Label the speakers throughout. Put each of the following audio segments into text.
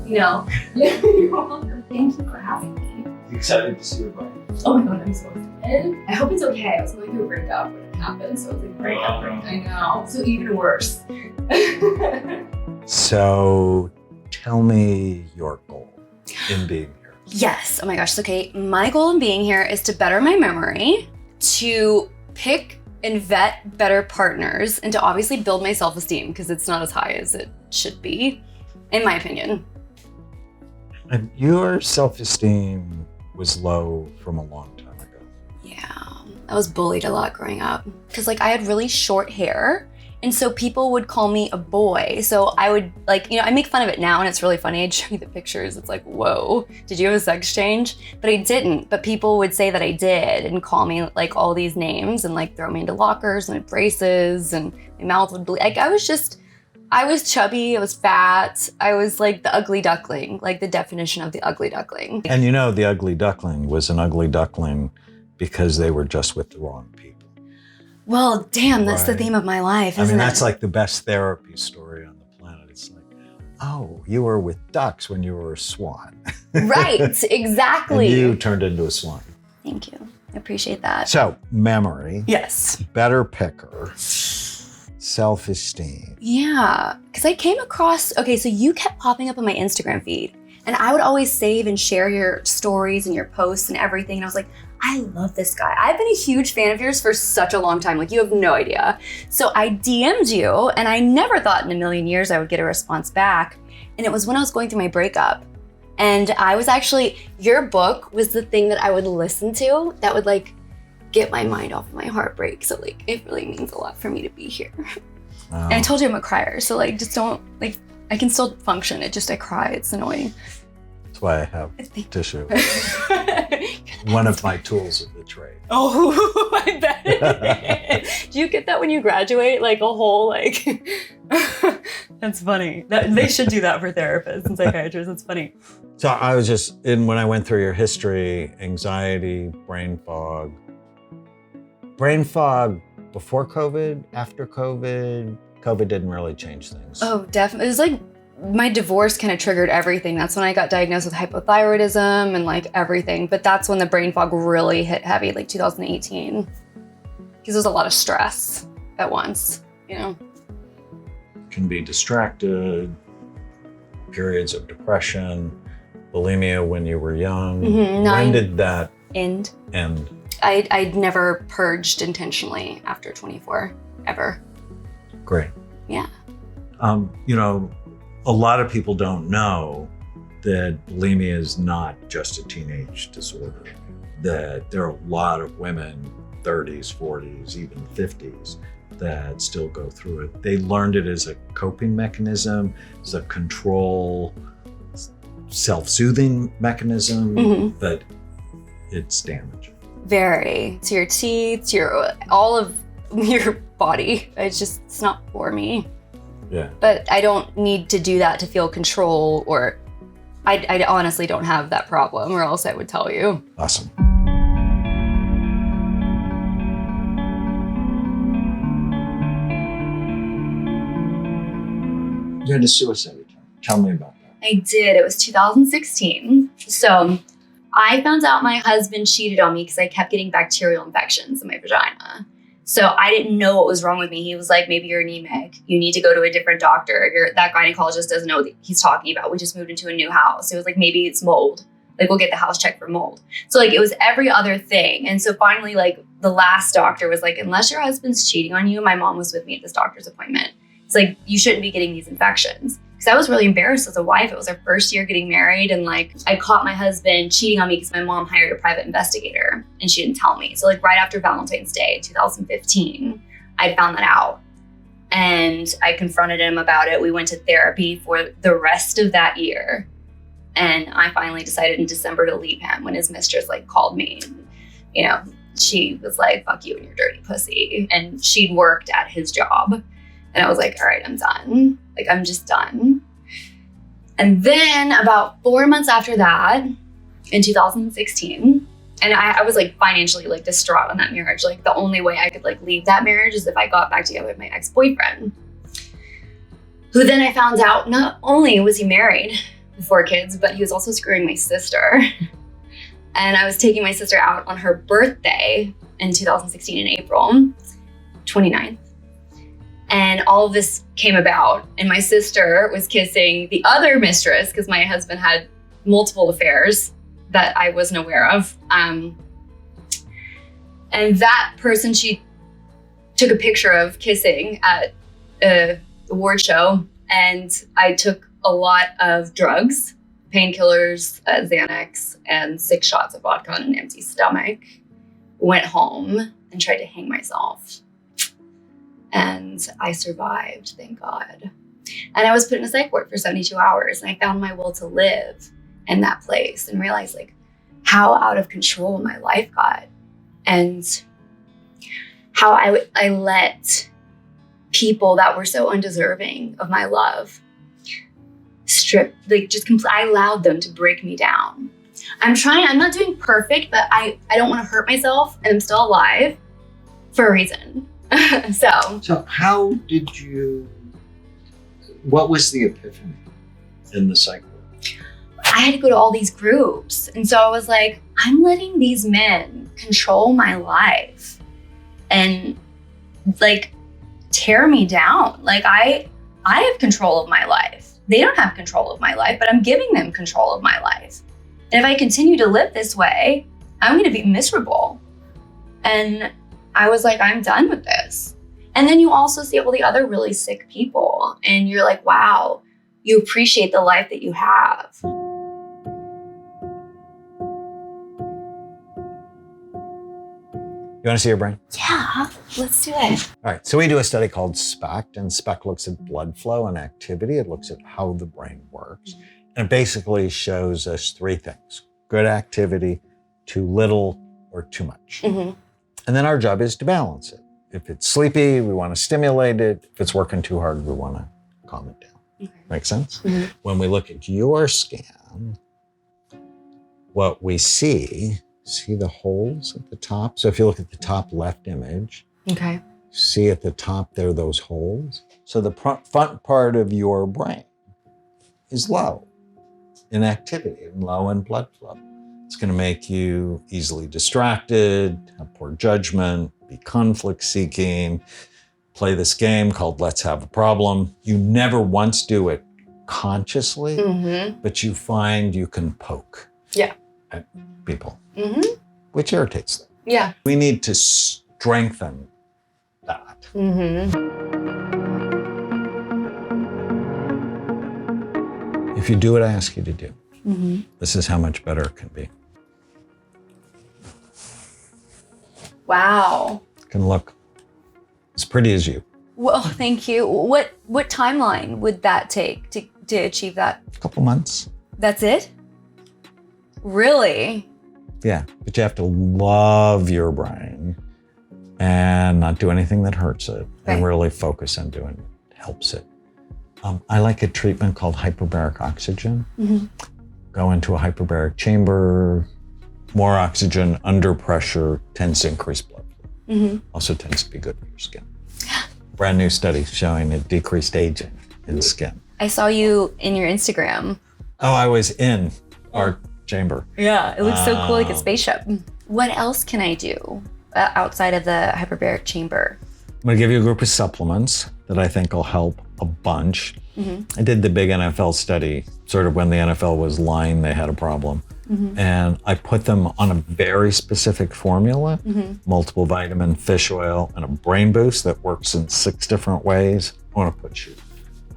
Speaker 1: you know. You're welcome. Thank you for having me.
Speaker 2: Excited to see your body.
Speaker 1: Oh my God, I'm so excited. I hope it's okay. I was going through a breakup when it happened, so it was like breakup. I know. So even worse.
Speaker 3: So tell me your goal in being here.
Speaker 4: Yes. Oh my gosh. Okay. My goal in being here is to better my memory, to pick and vet better partners, and to obviously build my self-esteem because it's not as high as it should be, in my opinion.
Speaker 3: And your self-esteem was low from a long time ago.
Speaker 4: Yeah. I was bullied a lot growing up because like I had really short hair. And so people would call me a boy. So I would like, I make fun of it now and it's really funny. I'd show you the pictures. It's like, whoa, did you have a sex change? But I didn't. But people would say that I did and call me like all these names and like throw me into lockers and braces and my mouth would bleed. Like I was chubby, I was fat. I was like the ugly duckling, like the definition of the ugly duckling.
Speaker 3: And the ugly duckling was an ugly duckling because they were just with the wrong people.
Speaker 4: Well, damn, that's the
Speaker 3: Right.
Speaker 4: theme of my life, isn't
Speaker 3: that's
Speaker 4: it?
Speaker 3: like the best therapy story on the planet. It's like, oh, you were with ducks when you were a swan.
Speaker 4: Right, exactly.
Speaker 3: And you turned into a swan.
Speaker 4: Thank you. I appreciate that.
Speaker 3: So, memory,
Speaker 4: Yes.
Speaker 3: better picker, self-esteem.
Speaker 4: Yeah, because I came across, so you kept popping up on my Instagram feed and I would always save and share your stories and your posts and everything. And I was like, I love this guy. I've been a huge fan of yours for such a long time. Like you have no idea. So I DM'd you and I never thought in a million years I would get a response back. And it was when I was going through my breakup. And I was your book was the thing that I would listen to that would like get my mind off of my heartbreak. So like, it really means a lot for me to be here. And I told you I'm a crier. So like, just don't I can still function. I cry. It's annoying.
Speaker 3: That's why I have tissue. One of my tools of the trade.
Speaker 4: Oh, I bet. Do you get that when you graduate? Like a whole That's funny. They should do that for therapists and psychiatrists. That's funny.
Speaker 3: So I was just, when I went through your history, anxiety, brain fog. Brain fog before COVID, after COVID. COVID didn't really change things.
Speaker 4: Oh, definitely. It was like my divorce kind of triggered everything. That's when I got diagnosed with hypothyroidism and like everything. But that's when the brain fog really hit heavy, like 2018. Because there was a lot of stress at once,
Speaker 3: Can be distracted, periods of depression, bulimia when you were young.
Speaker 4: Mm-hmm.
Speaker 3: When did that
Speaker 4: end?
Speaker 1: I'd never purged intentionally after 24, ever.
Speaker 3: Great.
Speaker 1: Yeah.
Speaker 3: A lot of people don't know that bulimia is not just a teenage disorder, that there are a lot of women, 30s, 40s, even 50s, that still go through it. They learned it as a coping mechanism, as a control, self-soothing mechanism, but it's damaging.
Speaker 1: Very. To your teeth, to all of your body. It's not for me.
Speaker 3: Yeah.
Speaker 1: But I don't need to do that to feel control, or I honestly don't have that problem, or else I would tell you.
Speaker 3: Awesome. You had a suicide attempt. Tell me about that.
Speaker 1: I did. It was 2016. So I found out my husband cheated on me because I kept getting bacterial infections in my vagina. So I didn't know what was wrong with me. He was like, maybe you're anemic. You need to go to a different doctor. That gynecologist doesn't know what he's talking about. We just moved into a new house. It was like, maybe it's mold. Like, we'll get the house checked for mold. So like, it was every other thing. And so finally, like, the last doctor was like, unless your husband's cheating on you, my mom was with me at this doctor's appointment. It's like, you shouldn't be getting these infections. Because I was really embarrassed as a wife. It was our first year getting married. And like, I caught my husband cheating on me because my mom hired a private investigator and she didn't tell me. So like right after Valentine's Day, 2015, I found that out. And I confronted him about it. We went to therapy for the rest of that year. And I finally decided in December to leave him when his mistress like called me. And, she was like, fuck you and your dirty pussy. And she'd worked at his job. And I was like, all right, I'm done. Like, I'm just done. And then about 4 months after that, in 2016, and I was like financially like distraught on that marriage. Like, the only way I could like leave that marriage is if I got back together with my ex-boyfriend, who then I found out not only was he married, 4 kids, but he was also screwing my sister. And I was taking my sister out on her birthday in 2016 in April 29th. And all of this came about, and my sister was kissing the other mistress because my husband had multiple affairs that I wasn't aware of. And that person she took a picture of kissing at a award show, and I took a lot of drugs, painkillers, Xanax, and 6 shots of vodka on an empty stomach. Went home and tried to hang myself. And I survived, thank God. And I was put in a psych ward for 72 hours, and I found my will to live in that place and realized like how out of control my life got, and how I let people that were so undeserving of my love I allowed them to break me down. I'm not doing perfect, but I don't want to hurt myself, and I'm still alive for a reason. So
Speaker 3: how did what was the epiphany in the psych ward?
Speaker 1: I had to go to all these groups. And so I was like, I'm letting these men control my life and like tear me down. Like I have control of my life. They don't have control of my life, but I'm giving them control of my life. And if I continue to live this way, I'm going to be miserable. And I was like, I'm done with this. And then you also see all the other really sick people, and you're like, wow, you appreciate the life that you have.
Speaker 3: You want to see your brain?
Speaker 1: Yeah, let's do it.
Speaker 3: All right, so we do a study called SPECT, and SPECT looks at blood flow and activity. It looks at how the brain works. And it basically shows us 3 things: good activity, too little, or too much.
Speaker 1: Mm-hmm.
Speaker 3: And then our job is to balance it. If it's sleepy, we want to stimulate it. If it's working too hard, we want to calm it down.
Speaker 1: Okay.
Speaker 3: Make sense?
Speaker 1: Mm-hmm.
Speaker 3: When we look at your scan, what we see the holes at the top? So if you look at the top left image,
Speaker 1: Okay.
Speaker 3: see at the top there those holes? So the front part of your brain is low in activity and low in blood flow. It's going to make you easily distracted, have poor judgment, be conflict seeking, play this game called Let's Have a Problem. You never once do it consciously,
Speaker 1: Mm-hmm.
Speaker 3: but you find you can poke at people,
Speaker 1: Mm-hmm.
Speaker 3: which irritates them.
Speaker 1: Yeah.
Speaker 3: We need to strengthen that.
Speaker 1: Mm-hmm.
Speaker 3: If you do what I ask you to do,
Speaker 1: Mm-hmm.
Speaker 3: this is how much better it can be.
Speaker 1: Wow.
Speaker 3: It can look as pretty as you.
Speaker 4: Well, thank you. What timeline would that take to achieve that?
Speaker 3: A couple months.
Speaker 4: That's it? Really?
Speaker 3: Yeah, but you have to love your brain and not do anything that hurts it, and
Speaker 4: Right.
Speaker 3: really focus on doing what helps it. I like a treatment called hyperbaric oxygen.
Speaker 4: Mm-hmm.
Speaker 3: Go into a hyperbaric chamber, more oxygen under pressure tends to increase blood flow.
Speaker 4: Mm-hmm.
Speaker 3: Also tends to be good for your skin. Brand new study showing a decreased aging in skin.
Speaker 4: I saw you in your Instagram.
Speaker 3: Oh, I was in our chamber.
Speaker 4: Yeah, it looks so cool, like a spaceship. What else can I do outside of the hyperbaric chamber?
Speaker 3: I'm gonna give you a group of supplements that I think will help a bunch.
Speaker 4: Mm-hmm.
Speaker 3: I did the big NFL study, sort of when the NFL was lying they had a problem.
Speaker 4: Mm-hmm.
Speaker 3: And I put them on a very specific formula,
Speaker 4: Mm-hmm.
Speaker 3: multiple vitamin, fish oil, and a brain boost that works in 6 different ways. I wanna put you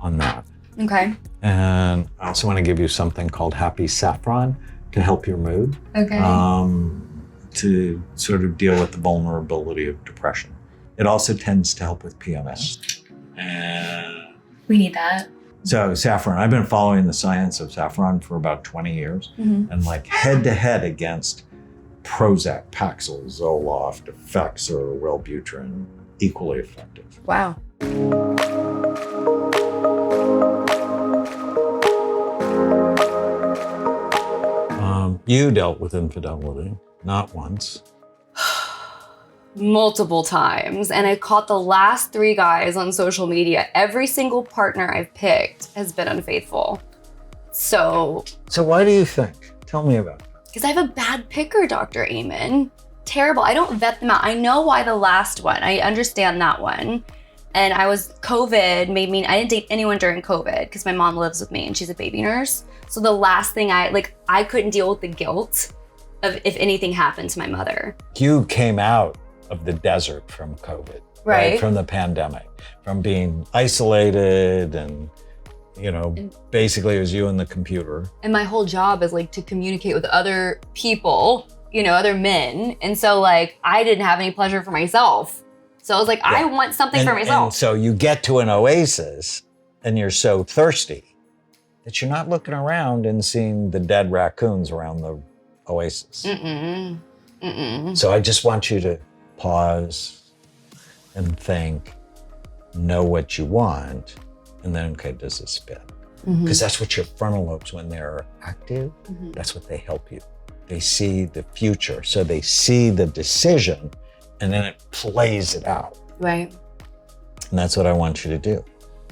Speaker 3: on that.
Speaker 4: Okay.
Speaker 3: And I also wanna give you something called Happy Saffron to help your mood,
Speaker 1: Okay.
Speaker 3: to sort of deal with the vulnerability of depression. It also tends to help with PMS. And
Speaker 1: We need that.
Speaker 3: so saffron, I've been following the science of saffron for about 20 years,
Speaker 4: Mm-hmm.
Speaker 3: and like head to head against Prozac, Paxil, Zoloft, Effexor, Wellbutrin, equally effective.
Speaker 4: Wow.
Speaker 3: You dealt with infidelity, not once.
Speaker 4: Multiple times. And I caught the last 3 guys on social media. Every single partner I've picked has been unfaithful. So
Speaker 3: why do you think? Tell me about it.
Speaker 4: because I have a bad picker, Dr. Amen. Terrible. I don't vet them out. I know why the last one. I understand that one. And COVID made me, I didn't date anyone during COVID because my mom lives with me and she's a baby nurse. So the last thing I couldn't deal with the guilt of if anything happened to my mother.
Speaker 3: You came out of the desert from COVID,
Speaker 4: Right.
Speaker 3: From the pandemic, from being isolated and, basically it was you and the computer.
Speaker 4: And my whole job is like to communicate with other people, other men. And so I didn't have any pleasure for myself. So I was like, I want something for myself.
Speaker 3: And so you get to an oasis and you're so thirsty that you're not looking around and seeing the dead raccoons around the oasis.
Speaker 4: Mm-mm. Mm-mm.
Speaker 3: So I just want you to pause and think, know what you want, and then, okay, does this fit? Because that's what your frontal lobes, when they're active, that's what they help you. They see the future. So they see the decision and then it plays it out.
Speaker 4: Right.
Speaker 3: And that's what I want you to do.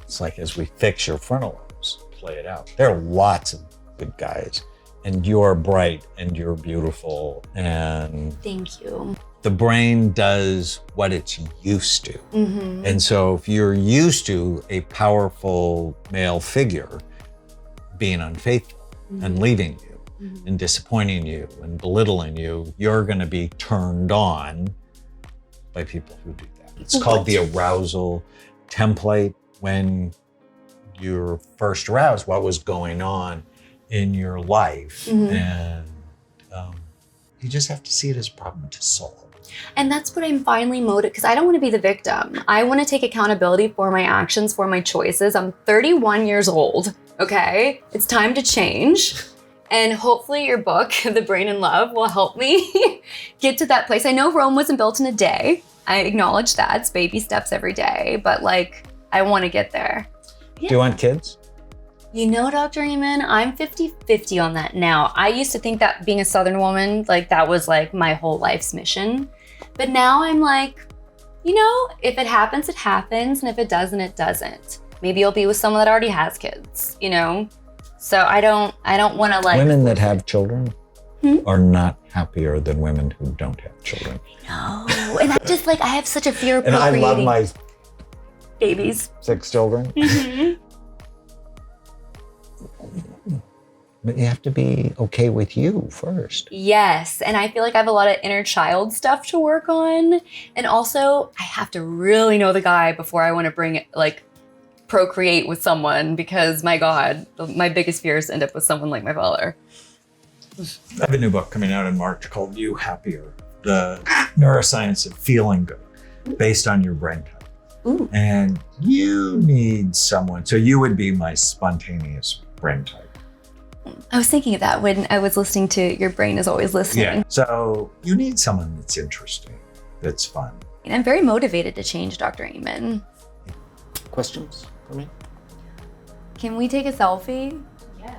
Speaker 3: It's like as we fix your frontal lobes, play it out. There are lots of good guys and you're bright and you're beautiful and
Speaker 4: Thank you.
Speaker 3: the brain does what it's used to. And so if you're used to a powerful male figure being unfaithful and leaving you and disappointing you and belittling you, you're gonna be turned on by people who do that. It's called the arousal template. When you're first aroused, what was going on in your life? And you just have to see it as a problem to solve.
Speaker 4: And that's what I'm finally motivated, because I don't want to be the victim. I want to take accountability for my actions, for my choices. I'm 31 years old, okay? It's time to change. And hopefully your book, The Brain in Love, will help me get to that place. I know Rome wasn't built in a day. I acknowledge that. It's baby steps every day. But I want to get there.
Speaker 3: Do you want kids?
Speaker 4: Dr. Eamon, I'm 50-50 on that now. I used to think that being a Southern woman, that was my whole life's mission. But now I'm if it happens, it happens. And if it doesn't, it doesn't. Maybe you'll be with someone that already has kids, So I don't want to
Speaker 3: Women that have children are not happier than women who don't have children.
Speaker 4: No, and I just I have such a fear of
Speaker 3: And I
Speaker 4: procreating.
Speaker 3: love my
Speaker 4: Babies.
Speaker 3: 6 children. But you have to be okay with you first.
Speaker 4: Yes, and I feel I have a lot of inner child stuff to work on. And also, I have to really know the guy before I want to bring it, procreate with someone, because my God, my biggest fear is to end up with someone like my father.
Speaker 3: I have a new book coming out in March called You Happier, the neuroscience of feeling good based on your brain type.
Speaker 4: Ooh.
Speaker 3: And you need someone, so you would be my spontaneous brain type.
Speaker 4: I was thinking of that when I was listening to Your Brain is Always Listening.
Speaker 3: Yeah. So you need someone that's interesting, that's fun.
Speaker 4: And I'm very motivated to change, Dr. Eamon.
Speaker 2: Questions for me?
Speaker 4: Can we take a selfie?
Speaker 1: Yeah.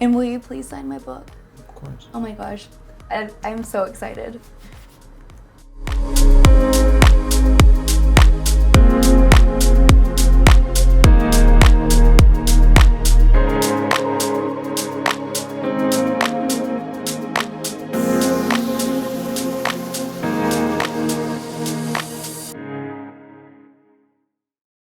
Speaker 4: And will you please sign my book?
Speaker 2: Of course.
Speaker 4: Oh my gosh, I'm so excited.